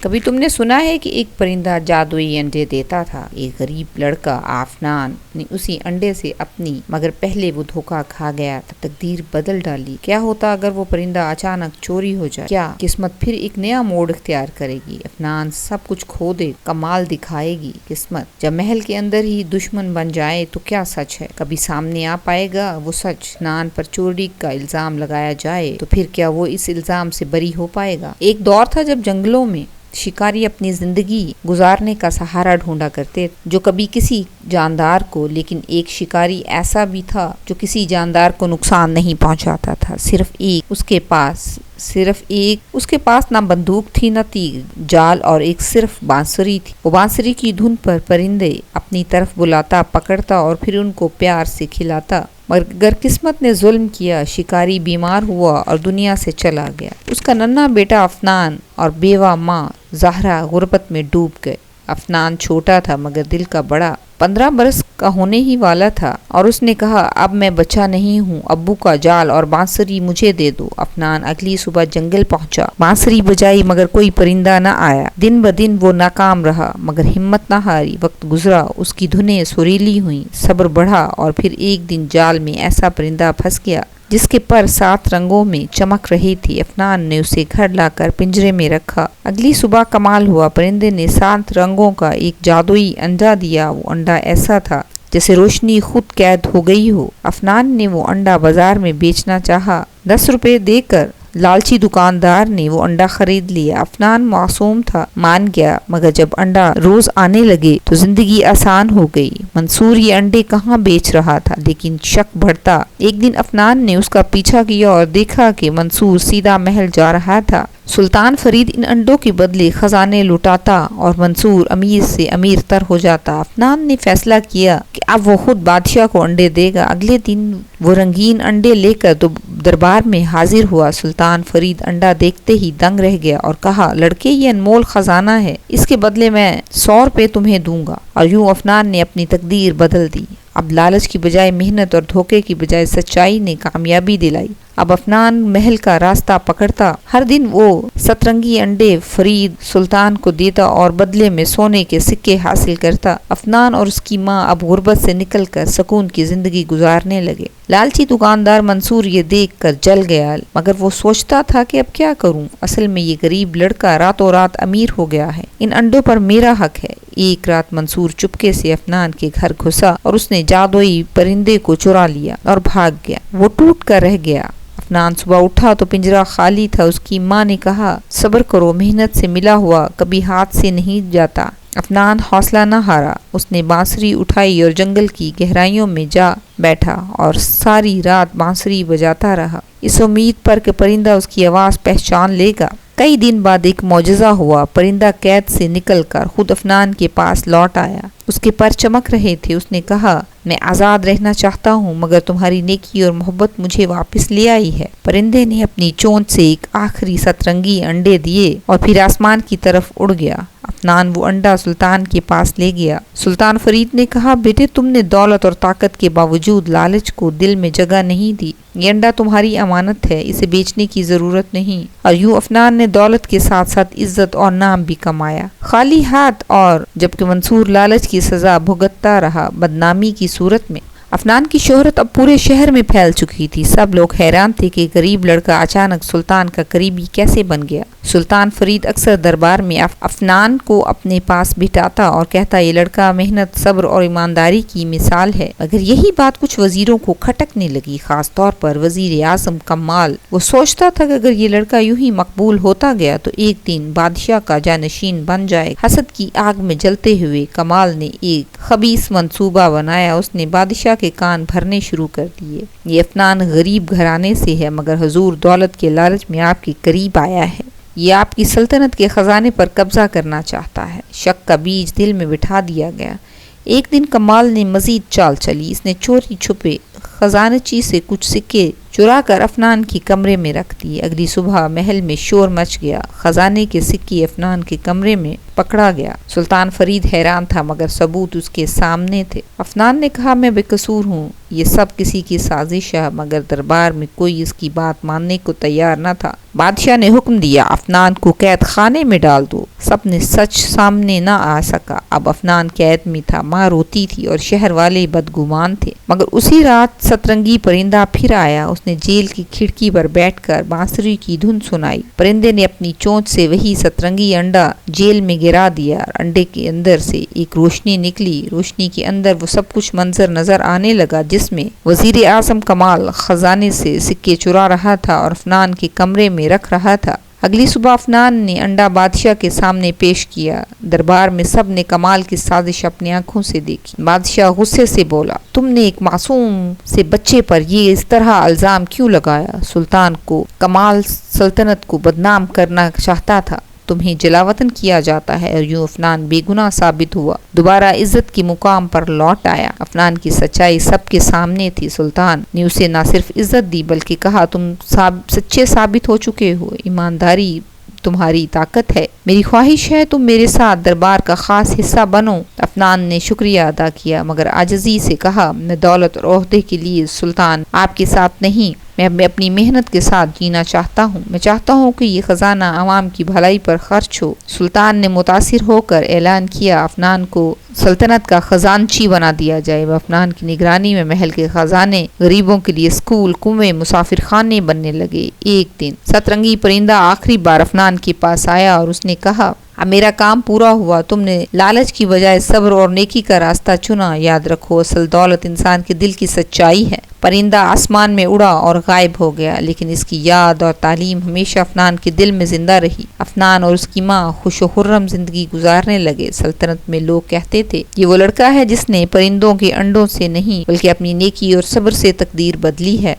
کبھی تم نے سنا ہے کہ ایک پرندہ جادوئی انڈے دیتا تھا؟ ایک غریب لڑکا آفنان نے اسی انڈے سے اپنی مگر پہلے وہ دھوکہ کھا گیا تھا، تقدیر بدل ڈالی۔ کیا ہوتا اگر وہ پرندہ اچانک چوری ہو جائے؟ کیا قسمت پھر ایک نیا موڑ اختیار کرے گی؟ عفنان سب کچھ کھو دے، کمال دکھائے گی قسمت۔ جب محل کے اندر ہی دشمن بن جائے تو کیا سچ ہے؟ کبھی سامنے آ پائے گا وہ سچ؟ عفنان پر چوری کا الزام لگایا جائے تو پھر کیا وہ اس الزام سے بری ہو پائے گا؟ ایک دور تھا جب جنگلوں میں شکاری اپنی زندگی گزارنے کا سہارا ڈھونڈا کرتے جو کبھی کسی جاندار کو، لیکن ایک شکاری ایسا بھی تھا جو کسی جاندار کو نقصان نہیں پہنچاتا تھا۔ صرف ایک اس کے پاس نہ بندوق تھی نہ تیر، جال اور ایک صرف بانسری تھی۔ وہ بانسری کی دھن پر پرندے اپنی طرف بلاتا، پکڑتا اور پھر ان کو پیار سے کھلاتا۔ مگر قسمت نے ظلم کیا، شکاری بیمار ہوا اور دنیا سے چلا گیا۔ اس کا ننھا بیٹا عفنان اور بیوہ ماں زہرا غربت میں ڈوب گئے۔ عفنان چھوٹا تھا مگر دل کا بڑا، 15 برس کا ہونے ہی والا تھا، اور اس نے کہا اب میں بچہ نہیں ہوں، ابو کا جال اور بانسری مجھے دے دو۔ عفنان اگلی صبح جنگل پہنچا، بانسری بجائی مگر کوئی پرندہ نہ آیا۔ دن بدن وہ ناکام رہا مگر ہمت نہ ہاری۔ وقت گزرا، اس کی دھنیں سریلی ہوئیں، صبر بڑھا، اور پھر ایک دن جال میں ایسا پرندہ پھنس گیا جس کے پر 7 رنگوں میں چمک رہی تھی۔ عفنان نے اسے گھر لا کر پنجرے میں رکھا۔ اگلی صبح کمال ہوا، پرندے نے 7 رنگوں کا ایک جادوئی انڈا دیا۔ وہ انڈا ایسا تھا جیسے روشنی خود قید ہو گئی ہو۔ عفنان نے وہ انڈا بازار میں بیچنا چاہا، 10 روپے دے کر لالچی دکاندار نے وہ انڈا خرید لیا۔ عفنان معصوم تھا، مان گیا، مگر جب انڈا روز آنے لگے تو زندگی آسان ہو گئی۔ منصور یہ انڈے کہاں بیچ رہا تھا، لیکن شک بڑھتا۔ ایک دن عفنان نے اس کا پیچھا کیا اور دیکھا کہ منصور سیدھا محل جا رہا تھا۔ سلطان فرید ان انڈوں کے بدلے خزانے لٹاتا اور منصور امیر سے امیر تر ہو جاتا۔ عفنان نے فیصلہ کیا کہ اب وہ خود بادشاہ کو انڈے دے گا۔ اگلے دن وہ رنگین انڈے لے کر دربار میں حاضر ہوا۔ سلطان فرید انڈا دیکھتے ہی دنگ رہ گیا اور کہا لڑکے یہ انمول خزانہ ہے، اس کے بدلے میں 100 روپے تمہیں دوں گا۔ اور یوں عفنان نے اپنی تقدیر بدل دی۔ اب لالچ کی بجائے محنت اور دھوکے کی بجائے سچائی نے کامیابی دلائی۔ اب عفنان محل کا راستہ پکڑتا، ہر دن وہ 7 انڈے فرید سلطان کو دیتا اور بدلے میں سونے کے سکے حاصل کرتا۔ عفنان اور اس کی ماں اب غربت سے نکل کر سکون کی زندگی گزارنے لگے۔ لالچی دکاندار منصور یہ دیکھ کر جل گیا، مگر وہ سوچتا تھا کہ اب کیا کروں، اصل میں یہ غریب لڑکا راتوں رات امیر ہو گیا ہے، ان انڈوں پر میرا حق ہے۔ ایک رات منصور چپکے سے عفنان کے گھر گھسا اور اس نے جادوئی پرندے کو چرا لیا اور بھاگ گیا۔ وہ ٹوٹ کر رہ گیا۔ عفنان صبح اٹھا تو پنجرہ خالی تھا۔ اس کی ماں نے کہا صبر کرو، محنت سے ملا ہوا کبھی ہاتھ سے نہیں جاتا۔ عفنان حوصلہ نہ ہارا، اس نے بانسری اٹھائی اور جنگل کی گہرائیوں میں جا بیٹھا اور ساری رات بانسری بجاتا رہا، اس امید پر کہ پرندہ اس کی آواز پہچان لے گا۔ کئی دن بعد ایک معجزہ ہوا، پرندہ قید سے نکل کر خود عفنان کے پاس لوٹ آیا۔ اس کے پر چمک رہے تھے۔ اس نے کہا میں آزاد رہنا چاہتا ہوں مگر تمہاری نیکی اور محبت مجھے واپس لے آئی ہے۔ پرندے نے اپنی چونچ سے ایک آخری 7 انڈے دیے اور پھر آسمان کی طرف اڑ گیا۔ عفنان وہ انڈا سلطان کے پاس لے گیا۔ سلطان فرید نے کہا بیٹے تم نے دولت اور طاقت کے باوجود لالچ کو دل میں جگہ نہیں دی، یہ انڈا تمہاری امانت ہے، اسے بیچنے کی ضرورت نہیں۔ اور یوں عفنان نے دولت کے ساتھ ساتھ عزت اور نام بھی کمایا، خالی ہاتھ، اور جبکہ منصور لالچ کی سزا بھگتتا رہا بدنامی کی صورت میں۔ عفنان کی شہرت اب پورے شہر میں پھیل چکی تھی۔ سب لوگ حیران تھے کہ غریب لڑکا اچانک سلطان کا قریبی کیسے بن گیا۔ سلطان فرید اکثر دربار میں عفنان کو اپنے پاس بٹھاتا اور کہتا یہ لڑکا محنت، صبر اور ایمانداری کی مثال ہے۔ مگر یہی بات کچھ وزیروں کو کھٹکنے لگی، خاص طور پر وزیر اعظم کمال۔ وہ سوچتا تھا کہ اگر یہ لڑکا یوں ہی مقبول ہوتا گیا تو ایک دن بادشاہ کا جانشین بن جائے۔ حسد کی آگ میں جلتے ہوئے کمال نے ایک خبیث منصوبہ بنایا۔ اس نے بادشاہ کے کان بھرنے شروع کر دیے، یہ عفنان غریب گھرانے سے ہے مگر حضور دولت کے لالچ میں آپ کے قریب آیا ہے، یہ آپ کی سلطنت کے خزانے پر قبضہ کرنا چاہتا ہے۔ شک کا بیج دل میں بٹھا دیا گیا۔ ایک دن کمال نے مزید چال چلی، اس نے چوری چھپے خزانچی سے کچھ سکے چرا کر افنان کی کمرے میں رکھ دی۔ اگلی صبح محل میں شور مچ گیا، خزانے کے سکے افنان کے کمرے میں پکڑا گیا۔ سلطان فرید حیران تھا مگر ثبوت اس کے سامنے تھے۔ افنان نے کہا میں بے قصور ہوں، یہ سب کسی کی سازش ہے، مگر دربار میں کوئی اس کی بات ماننے کو تیار نہ تھا۔ بادشاہ نے حکم دیا افنان کو قید خانے میں ڈال دو۔ سب نے سچ سامنے نہ آ سکا۔ اب افنان قید میں تھا، ماں روتی تھی اور شہر والے بدگمان تھے۔ مگر اسی رات سترنگی پرندہ پھر آیا۔ اس نے جیل کی کھڑکی پر بیٹھ کر بانسری کی دھن سنائی۔ پرندے نے اپنی چونچ سے وہی سترنگی انڈا جیل میں گرا دیا اور انڈے کے اندر سے ایک روشنی نکلی۔ روشنی کے اندر وہ سب کچھ منظر نظر آنے لگا جس میں وزیر اعظم کمال خزانے سے سکے چرا رہا تھا اور افنان کے کمرے میں رکھ رہا تھا۔ اگلی صبح افنان نے انڈا بادشاہ کے سامنے پیش کیا۔ دربار میں سب نے کمال کی سازش اپنی آنکھوں سے دیکھی۔ بادشاہ غصے سے بولا، تم نے ایک معصوم سے بچے پر یہ اس طرح الزام کیوں لگایا؟ سلطان کو کمال سلطنت کو بدنام کرنا چاہتا تھا، تمہیں جلاوطن کیا جاتا ہے اور یوں افنان بے گناہ ثابت ہوا، دوبارہ عزت کی مقام پر لوٹ آیا۔ افنان کی سچائی سب کے سامنے تھی۔ سلطان نے اسے نہ صرف عزت دی بلکہ کہا تم سچے ثابت ہو چکے ہو، ایمانداری تمہاری طاقت ہے، میری خواہش ہے تم میرے ساتھ دربار کا خاص حصہ بنو۔ افنان نے شکریہ ادا کیا مگر عاجزی سے کہا میں دولت اور عہدے کے لیے سلطان آپ کے ساتھ نہیں، میں اپنی محنت کے ساتھ جینا چاہتا ہوں، میں چاہتا ہوں کہ یہ خزانہ عوام کی بھلائی پر خرچ ہو۔ سلطان نے متاثر ہو کر اعلان کیا افنان کو سلطنت کا خزانچی بنا دیا جائے۔ افنان کی نگرانی میں محل کے خزانے غریبوں کے لیے اسکول، کنویں، مسافر خانے بننے لگے۔ ایک دن سترنگی پرندہ آخری بار افنان کے پاس آیا اور اس نے کہا اب میرا کام پورا ہوا، تم نے لالچ کی بجائے صبر اور نیکی کا راستہ چنا، یاد رکھو اصل دولت انسان کے دل کی سچائی ہے۔ پرندہ آسمان میں اڑا اور غائب ہو گیا لیکن اس کی یاد اور تعلیم ہمیشہ افنان کے دل میں زندہ رہی۔ افنان اور اس کی ماں خوش و خرم زندگی گزارنے لگے۔ سلطنت میں لوگ کہتے تھے یہ وہ لڑکا ہے جس نے پرندوں کے انڈوں سے نہیں بلکہ اپنی نیکی اور صبر سے تقدیر بدلی ہے۔